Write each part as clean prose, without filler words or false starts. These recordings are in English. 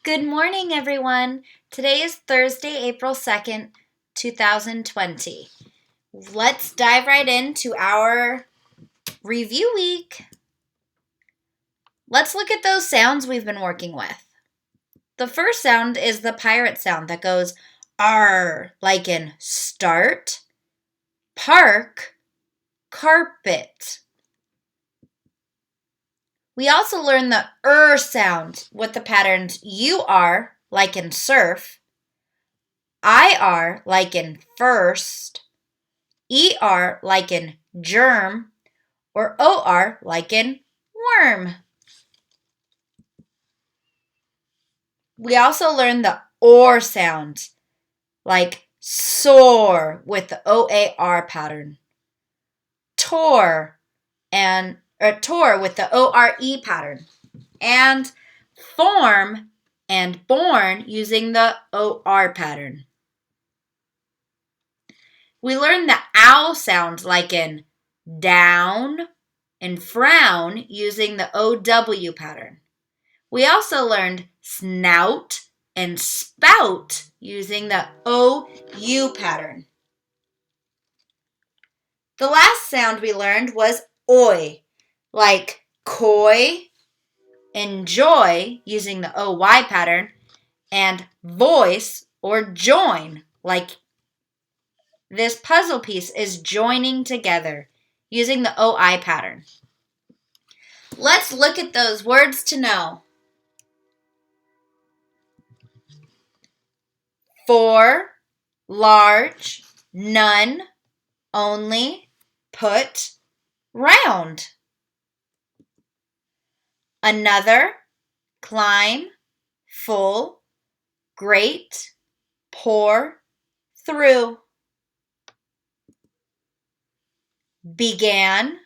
Good morning, everyone. Today is Thursday, April 2nd, 2020. Let's dive right into our review week. Let's look at those sounds we've been working with. The first sound is the pirate sound that goes R, like in start, park, carpet. We also learned the sound with the patterns UR, like in surf, IR, like in first, ER, like in germ, or OR, like in worm. We also learned the OR sound, like soar with the OAR pattern, tour with the ORE pattern, and form and born using the OR pattern. We learned the OW sound like in down and frown using the OW pattern. We also learned snout and spout using the OU pattern. The last sound we learned was oi, like coy and joy using the OY pattern, and voice or join, like this puzzle piece is joining together using the OI pattern. Let's look at those words to know. For, large, none, only, put, round. Another, climb, full, great, pour, through. Began,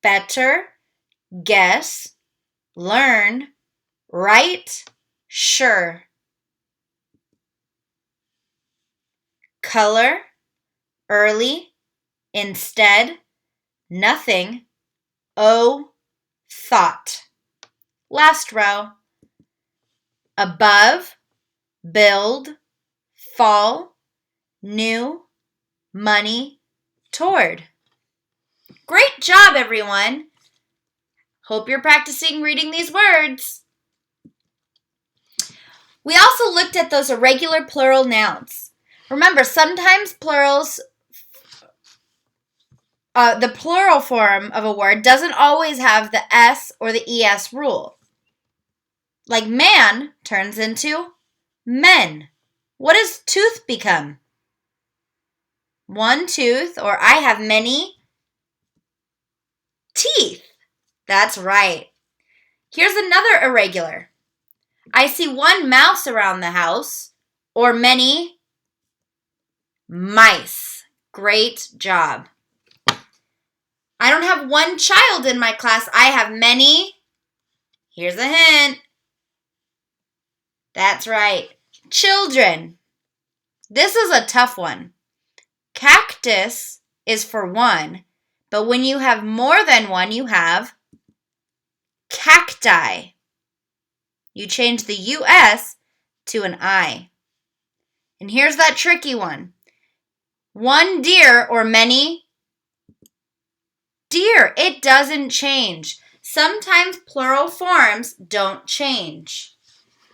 better, guess, learn, right, sure. Color, early, instead, nothing, thought. Last row. Above, build, fall, new, money, toward. Great job, everyone. Hope you're practicing reading these words. We also looked at those irregular plural nouns. Remember, sometimes plurals, the plural form of a word doesn't always have the S or the ES rule. Like man turns into men. What does tooth become? One tooth, or I have many teeth. That's right. Here's another irregular. I see one mouse around the house, or many mice. Great job. I don't have one child in my class. I have many. Here's a hint. That's right. Children. This is a tough one. Cactus is for one, but when you have more than one, you have cacti. You change the US to an I. And here's that tricky one. One deer or many deer. It doesn't change. Sometimes plural forms don't change.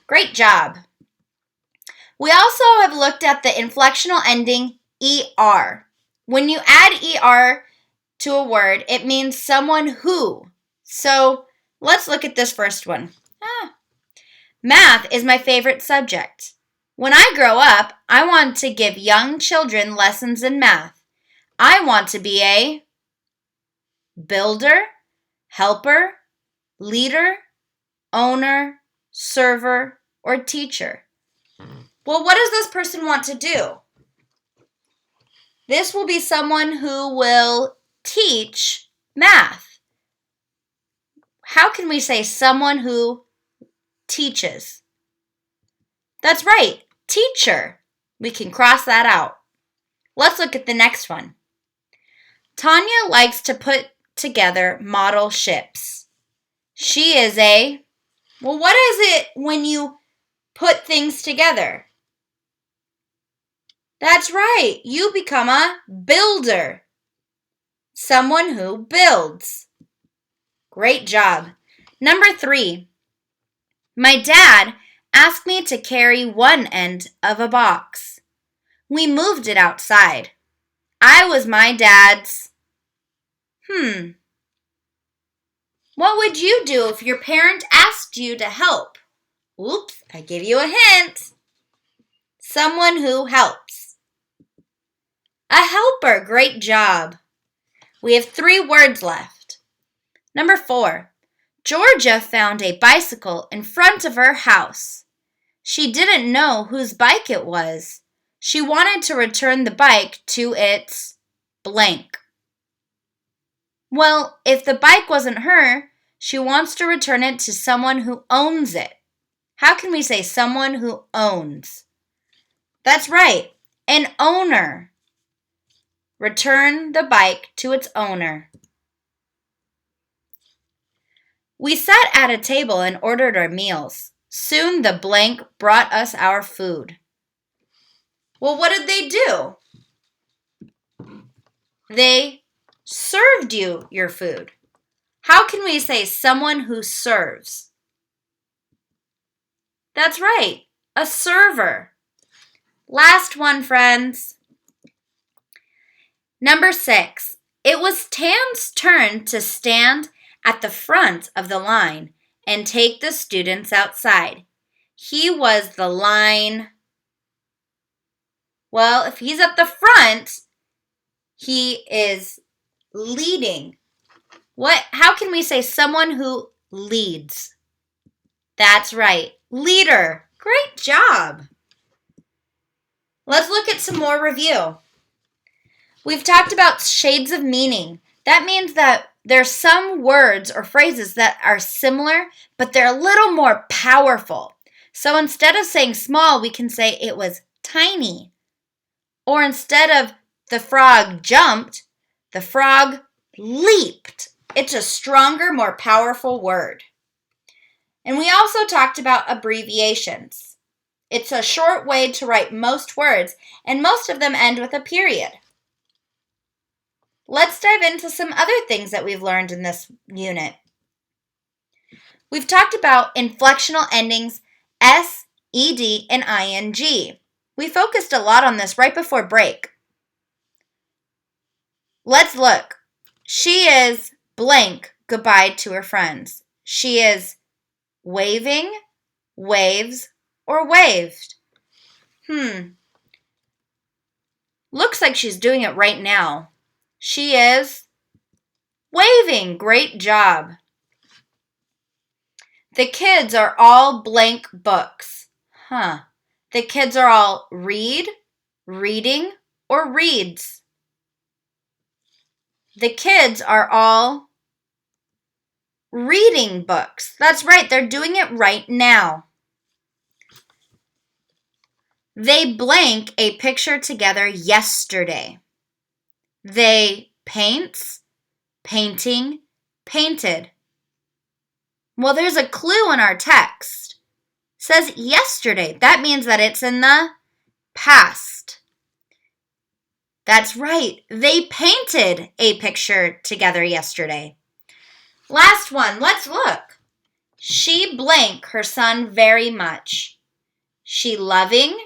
Great job. We also have looked at the inflectional ending ER. When you add ER to a word, it means someone who. So let's look at this first one. Math is my favorite subject. When I grow up, I want to give young children lessons in math. I want to be a builder, helper, leader, owner, server, or teacher. Well, what does this person want to do? This will be someone who will teach math. How can we say someone who teaches? That's right, teacher. We can cross that out. Let's look at the next one. Tanya likes to put together model ships. She is a, well, what is it when you put things together. That's right. You become a builder. Someone who builds. Great job. Number 3. My dad asked me to carry one end of a box. We moved it outside. I was my dad's. What would you do if your parent asked you to help? Oops, I give you a hint. Someone who helps. A helper. Great job. We have 3 words left. Number 4. Georgia found a bicycle in front of her house. She didn't know whose bike it was. She wanted to return the bike to its blank. Well, if the bike wasn't her, she wants to return it to someone who owns it. How can we say someone who owns? That's right, an owner. Return the bike to its owner. We sat at a table and ordered our meals. Soon the blank brought us our food. Well, what did they do? They served you your food. How can we say someone who serves? That's right, a server. Last one, friends. Number 6. It was Tan's turn to stand at the front of the line and take the students outside. He was the line. Well, if he's at the front, he is leading. How can we say someone who leads? That's right, leader. Great job. Let's look at some more review. We've talked about shades of meaning. That means that there's some words or phrases that are similar, but they're a little more powerful. So instead of saying small, we can say it was tiny. Or instead of the frog jumped, the frog leaped. It's a stronger, more powerful word. And we also talked about abbreviations. It's a short way to write most words, and most of them end with a period. Let's dive into some other things that we've learned in this unit. We've talked about inflectional endings S, ed, and ing. We focused a lot on this right before break. Let's look. She is blank goodbye to her friends. She is waving, waves, or waved. Looks like she's doing it right now. She is waving. Great job. The kids are all blank books. The kids are all read, reading, or reads. The kids are all reading books. That's right, they're doing it right now. They blank a picture together yesterday. They paints, painting, painted. Well, there's a clue in our text. It says yesterday. That means that it's in the past. That's right. They painted a picture together yesterday. Last one. Let's look. She blank her son very much. She loving,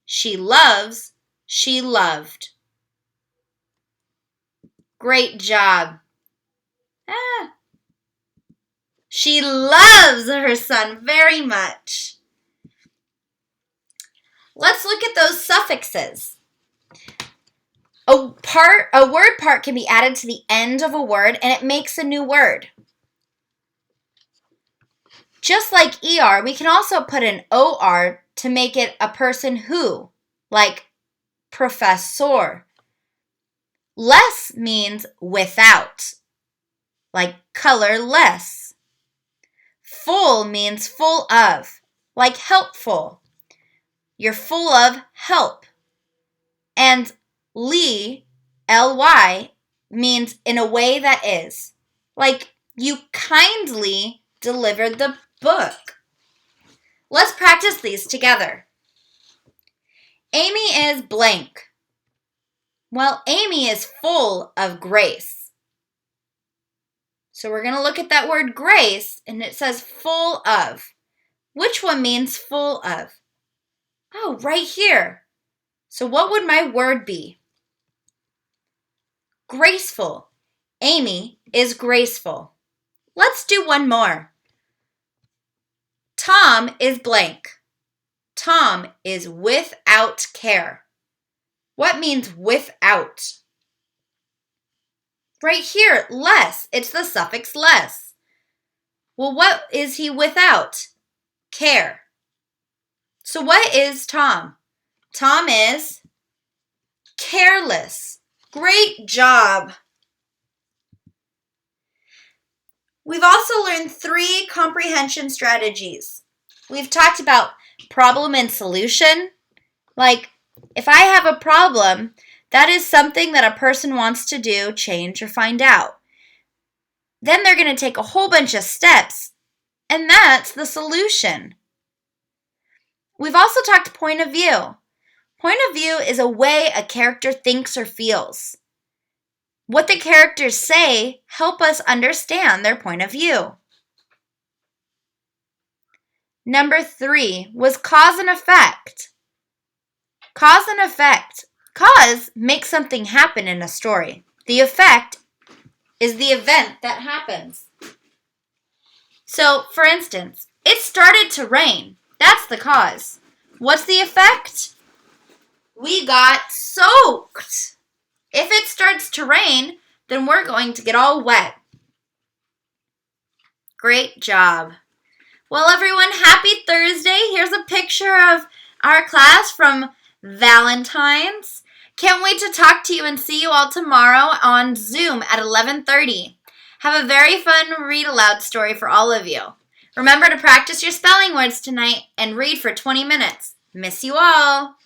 she loves, she loved. Great job. She loves her son very much. Let's look at those suffixes. A word part can be added to the end of a word and it makes a new word. Just like ER, we can also put an OR to make it a person who, like professor. Less means without, like colorless. Full means full of, like helpful. You're full of help. And ly, means in a way that is, like you kindly delivered the book. Let's practice these together. Amy is blank. Well, Amy is full of grace. So we're going to look at that word grace, and it says full of. Which one means full of? Oh, right here. So what would my word be? Graceful. Amy is graceful. Let's do one more. Tom is blank. Tom is without care. What means without? Right here, less. It's the suffix less. Well, what is he without? Care. So what is Tom? Tom is careless. Great job. We've also learned 3 comprehension strategies. We've talked about problem and solution. Like, if I have a problem, that is something that a person wants to do, change, or find out. Then they're going to take a whole bunch of steps, and that's the solution. We've also talked point of view. Point of view is a way a character thinks or feels. What the characters say help us understand their point of view. Number 3 was cause and effect. Cause and effect. Cause makes something happen in a story. The effect is the event that happens. So, for instance, it started to rain. That's the cause. What's the effect? We got soaked. If it starts to rain, then we're going to get all wet. Great job. Well, everyone, happy Thursday. Here's a picture of our class from Valentine's. Can't wait to talk to you and see you all tomorrow on Zoom at 11:30. Have a very fun read aloud story for all of you. Remember to practice your spelling words tonight and read for 20 minutes. Miss you all.